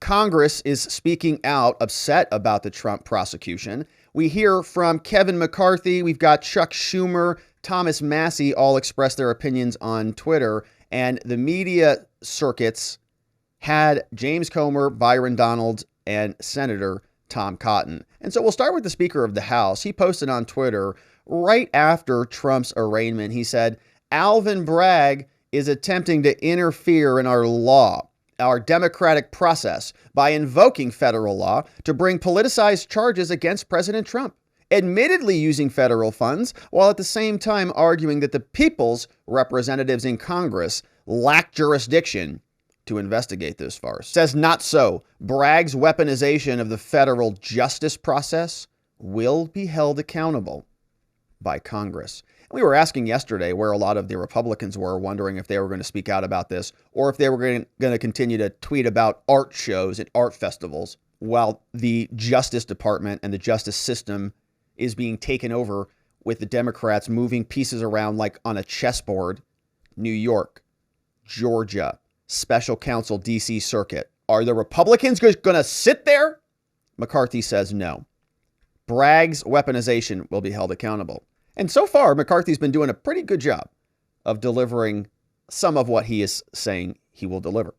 Congress is speaking out, upset about the Trump prosecution. We hear from Kevin McCarthy. We've got Chuck Schumer, Thomas Massie all express their opinions on Twitter. And the media circuits had James Comer, Byron Donalds, and Senator Tom Cotton. And so we'll start with the Speaker of the House. He posted on Twitter right after Trump's arraignment. He said, Alvin Bragg is attempting to interfere in our law, our democratic process, by invoking federal law to bring politicized charges against President Trump, admittedly using federal funds, while at the same time arguing that the people's representatives in Congress lack jurisdiction to investigate this farce. Says not so. Bragg's weaponization of the federal justice process will be held accountable by Congress. We were asking yesterday where a lot of the Republicans were, wondering if they were going to speak out about this or if they were going to continue to tweet about art shows and art festivals while the Justice Department and the justice system is being taken over with the Democrats moving pieces around like on a chessboard. New York, Georgia, Special Counsel D.C. Circuit. Are the Republicans going to sit there? McCarthy says no. Bragg's weaponization will be held accountable. And so far, McCarthy's been doing a pretty good job of delivering some of what he is saying he will deliver.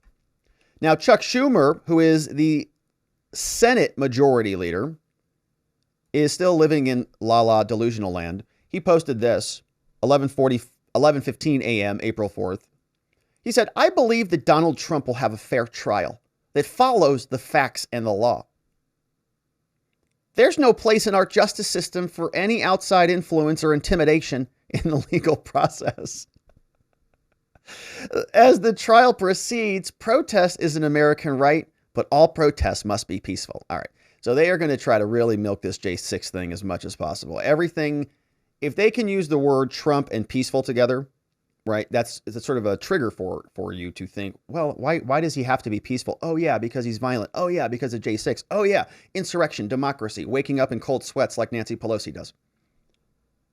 Now, Chuck Schumer, who is the Senate Majority Leader, is still living in la delusional land. He posted this, 11:15 a.m., April 4th. He said, I believe that Donald Trump will have a fair trial that follows the facts and the law. There's no place in our justice system for any outside influence or intimidation in the legal process. As the trial proceeds, protest is an American right, but all protests must be peaceful. All right. So they are going to try to really milk this J6 thing as much as possible. Everything, if they can use the word Trump and peaceful together, right? It's a sort of a trigger for you to think, well, why does he have to be peaceful? Oh, yeah, because he's violent. Oh, yeah, because of J6. Oh, yeah, insurrection, democracy, waking up in cold sweats like Nancy Pelosi does.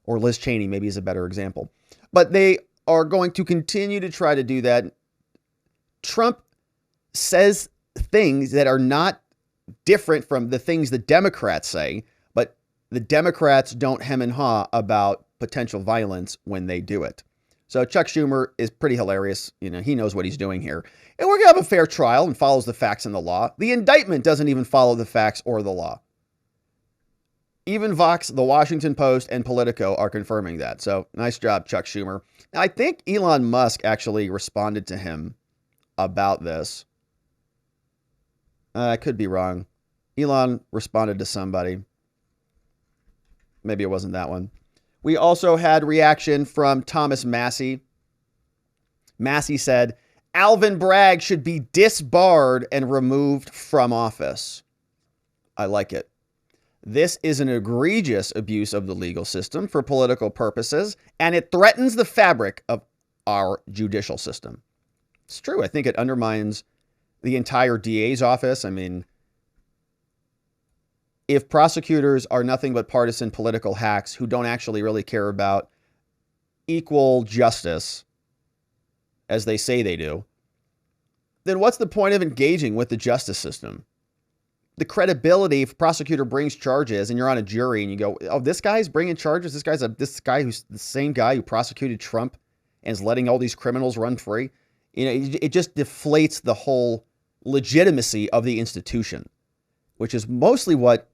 Or Liz Cheney maybe is a better example. But they are going to continue to try to do that. Trump says things that are not different from the things the Democrats say, but the Democrats don't hem and haw about potential violence when they do it. So Chuck Schumer is pretty hilarious. You know, he knows what he's doing here. And we're going to have a fair trial and follows the facts and the law. The indictment doesn't even follow the facts or the law. Even Vox, the Washington Post, and Politico are confirming that. So nice job, Chuck Schumer. Now, I think Elon Musk actually responded to him about this. I could be wrong. Elon responded to somebody. Maybe it wasn't that one. We also had reaction from Thomas Massie. Massie said, Alvin Bragg should be disbarred and removed from office. I like it. This is an egregious abuse of the legal system for political purposes, and it threatens the fabric of our judicial system. It's true. I think it undermines the entire DA's office. I mean, if prosecutors are nothing but partisan political hacks who don't actually really care about equal justice, as they say they do, then what's the point of engaging with the justice system? The credibility, if a prosecutor brings charges and you're on a jury and you go, oh, this guy's bringing charges. This guy who's the same guy who prosecuted Trump and is letting all these criminals run free. You know, it just deflates the whole legitimacy of the institution, which is mostly what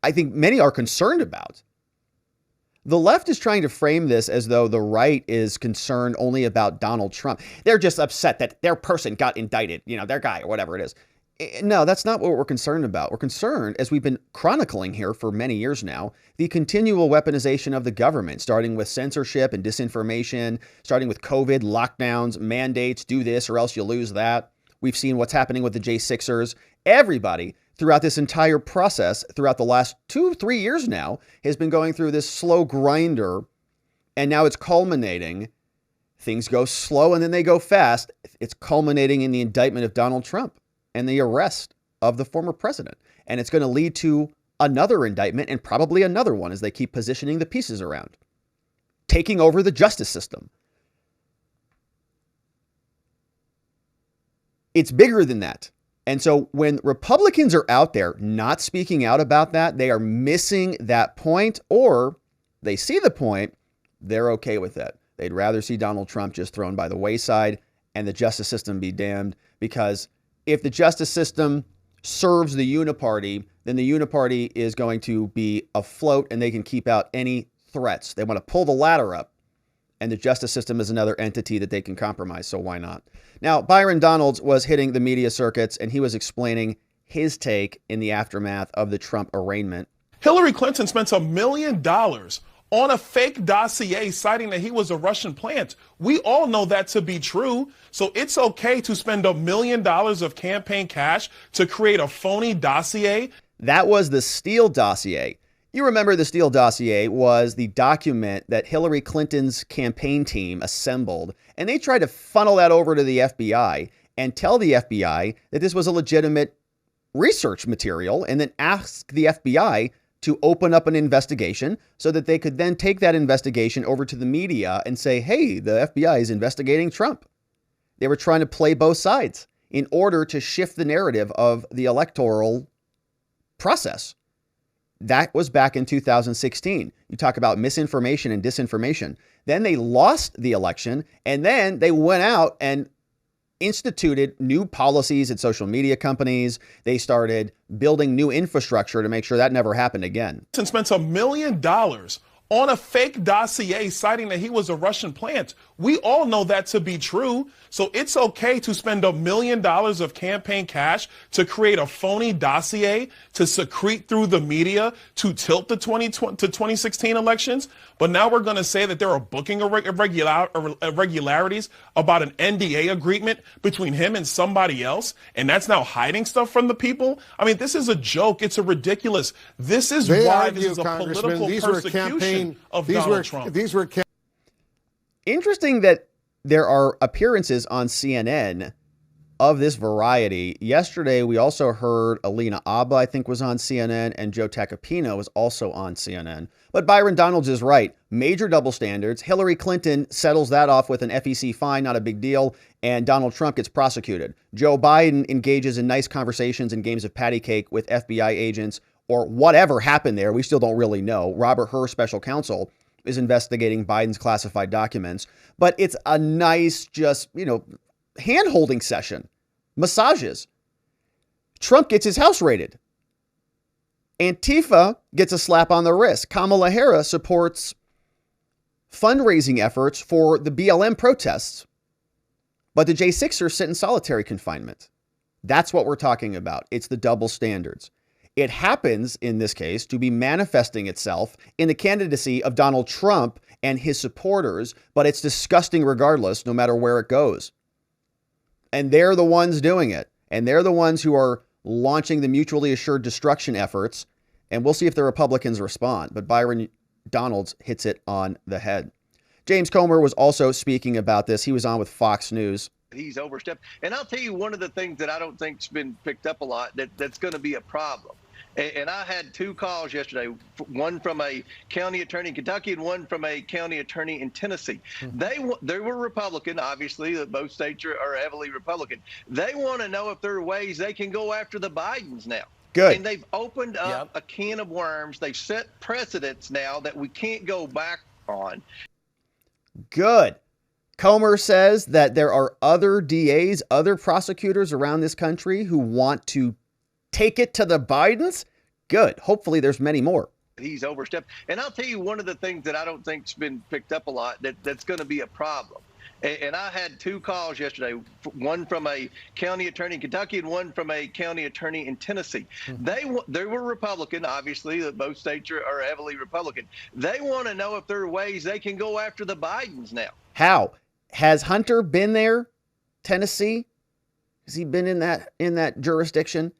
I think many are concerned about. The left is trying to frame this as though the right is concerned only about Donald Trump. They're just upset that their person got indicted, you know, their guy or whatever it is. No, that's not what we're concerned about. We're concerned, as we've been chronicling here for many years now, the continual weaponization of the government, starting with censorship and disinformation, starting with COVID, lockdowns, mandates, do this or else you'll lose that. We've seen what's happening with the J6ers. Everybody throughout this entire process, throughout the last 2-3 years now, has been going through this slow grinder, and now it's culminating. Things go slow and then they go fast. It's culminating in the indictment of Donald Trump and the arrest of the former president. And it's going to lead to another indictment and probably another one as they keep positioning the pieces around, taking over the justice system. It's bigger than that. And so when Republicans are out there not speaking out about that, they are missing that point, or they see the point, they're okay with it. They'd rather see Donald Trump just thrown by the wayside and the justice system be damned, because if the justice system serves the uniparty, then the uniparty is going to be afloat and they can keep out any threats. They want to pull the ladder up, and the justice system is another entity that they can compromise. So why not? Now, Byron Donalds was hitting the media circuits and he was explaining his take in the aftermath of the Trump arraignment. Hillary Clinton spent $1 million on a fake dossier citing that he was a Russian plant. We all know that to be true. So it's okay to spend $1 million of campaign cash to create a phony dossier. That was the Steele dossier. You remember the Steele dossier was the document that Hillary Clinton's campaign team assembled, and they tried to funnel that over to the FBI and tell the FBI that this was a legitimate research material, and then ask the FBI to open up an investigation so that they could then take that investigation over to the media and say, hey, the FBI is investigating Trump. They were trying to play both sides in order to shift the narrative of the electoral process. That was back in 2016. You talk about misinformation and disinformation. Then they lost the election, and then they went out and instituted new policies at social media companies. They started building new infrastructure to make sure that never happened again. And spent $1 million on a fake dossier citing that he was a Russian plant. We all know that to be true. So it's okay to spend $1 million of campaign cash to create a phony dossier to secrete through the media to tilt the 2016 elections. But now we're going to say that there are booking irregularities about an NDA agreement between him and somebody else. And that's now hiding stuff from the people. I mean, this is a joke. It's a ridiculous. This is why this is a political persecution of Donald Trump. Interesting that there are appearances on CNN of this variety. Yesterday, we also heard Alina Abba, I think, was on CNN, and Joe Tacopina was also on CNN. But Byron Donalds is right. Major double standards. Hillary Clinton settles that off with an FEC fine, not a big deal, and Donald Trump gets prosecuted. Joe Biden engages in nice conversations and games of patty cake with FBI agents, or whatever happened there. We still don't really know. Robert Hur, special counsel, is investigating Biden's classified documents, but it's a nice, just, hand-holding session, massages. Trump gets his house raided. Antifa gets a slap on the wrist. Kamala Harris supports fundraising efforts for the BLM protests, but the J6ers sit in solitary confinement. That's what we're talking about. It's the double standards. It happens, in this case, to be manifesting itself in the candidacy of Donald Trump and his supporters, but it's disgusting regardless, no matter where it goes. And they're the ones doing it. And they're the ones who are launching the mutually assured destruction efforts. And we'll see if the Republicans respond. But Byron Donalds hits it on the head. James Comer was also speaking about this. He was on with Fox News. He's overstepped. And I'll tell you one of the things that I don't think's been picked up a lot that's going to be a problem. And I had two calls yesterday, one from a county attorney in Kentucky and one from a county attorney in Tennessee. They were Republican, obviously. Both states are heavily Republican. They want to know if there are ways they can go after the Bidens now. Good. And they've opened up a can of worms. They've set precedents now that we can't go back on. Good. Comer says that there are other DAs, other prosecutors around this country who want to take it to the Bidens. Good. Hopefully there's many more. He's overstepped. And I'll tell you one of the things that I don't think's been picked up a lot that's going to be a problem. And I had two calls yesterday, one from a county attorney in Kentucky and one from a county attorney in Tennessee. They were Republican, obviously. Both states are heavily Republican. They want to know if there are ways they can go after the Bidens now. How? Has Hunter been there, Tennessee? Has he been in that jurisdiction?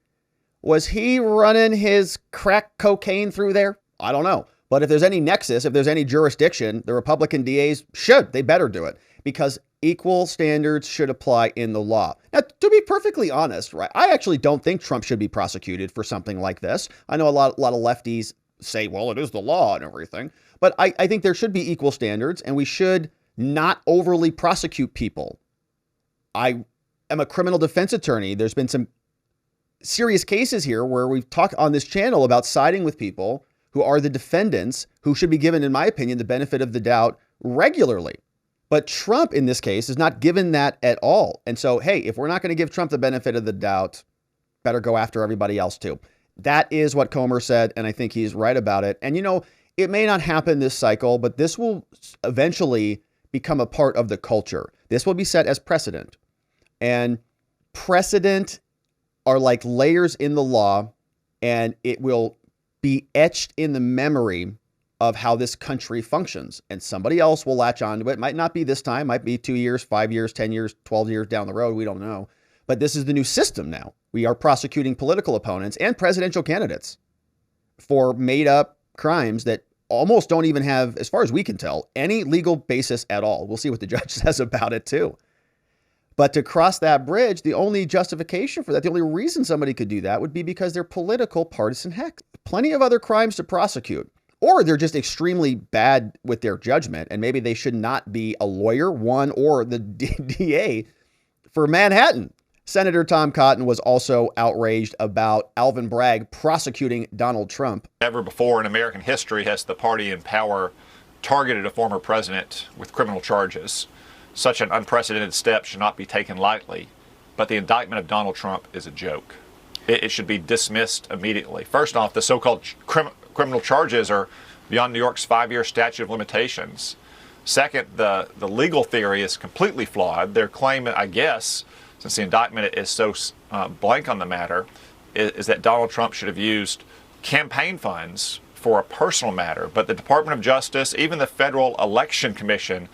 Was he running his crack cocaine through there? I don't know. But if there's any nexus, if there's any jurisdiction, the Republican DAs they better do it, because equal standards should apply in the law. Now, to be perfectly honest, right, I actually don't think Trump should be prosecuted for something like this. I know a lot of lefties say, well, it is the law and everything. But I think there should be equal standards, and we should not overly prosecute people. I am a criminal defense attorney. There's been some serious cases here where we've talked on this channel about siding with people who are the defendants, who should be given, in my opinion, the benefit of the doubt regularly. But Trump, in this case, is not given that at all. And so, hey, if we're not going to give Trump the benefit of the doubt, better go after everybody else too. That is what Comer said, and I think he's right about it. And, you know, it may not happen this cycle, but this will eventually become a part of the culture. This will be set as precedent. And precedent are like layers in the law, and it will be etched in the memory of how this country functions. And somebody else will latch onto it. Might not be this time, might be 2 years, 5 years, 10 years, 12 years down the road. We don't know. But this is the new system now. We are prosecuting political opponents and presidential candidates for made up crimes that almost don't even have, as far as we can tell, any legal basis at all. We'll see what the judge says about it too. But to cross that bridge, the only justification for that, the only reason somebody could do that would be because they're political partisan heck. Plenty of other crimes to prosecute. Or they're just extremely bad with their judgment, and maybe they should not be a lawyer, one, or the DA for Manhattan. Senator Tom Cotton was also outraged about Alvin Bragg prosecuting Donald Trump. Never before in American history has the party in power targeted a former president with criminal charges. Such an unprecedented step should not be taken lightly, but the indictment of Donald Trump is a joke. It should be dismissed immediately. First off, the so-called criminal charges are beyond New York's 5-year statute of limitations. Second, the legal theory is completely flawed. Their claim, I guess, since the indictment is so blank on the matter, is that Donald Trump should have used campaign funds for a personal matter. But the Department of Justice, even the Federal Election Commission,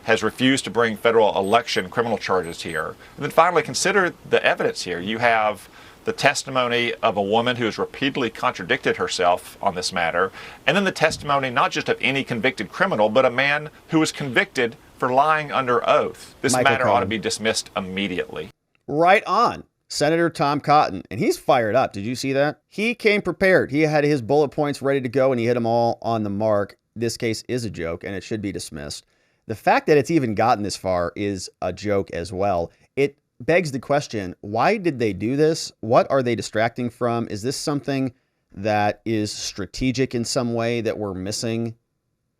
has refused to bring federal election criminal charges here. And then finally, consider the evidence here. You have the testimony of a woman who has repeatedly contradicted herself on this matter, and then the testimony not just of any convicted criminal, but a man who was convicted for lying under oath. This matter ought to be dismissed immediately. Right on. Senator Tom Cotton. And he's fired up. Did you see that? He came prepared. He had his bullet points ready to go, and he hit them all on the mark. This case is a joke, and it should be dismissed. The fact that it's even gotten this far is a joke as well. It begs the question, why did they do this? What are they distracting from? Is this something that is strategic in some way that we're missing?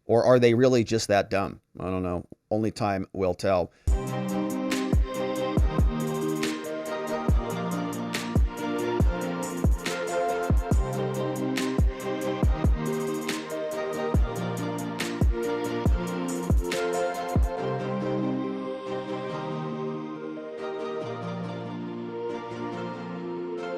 Or are they really just that dumb? I don't know. Only time will tell.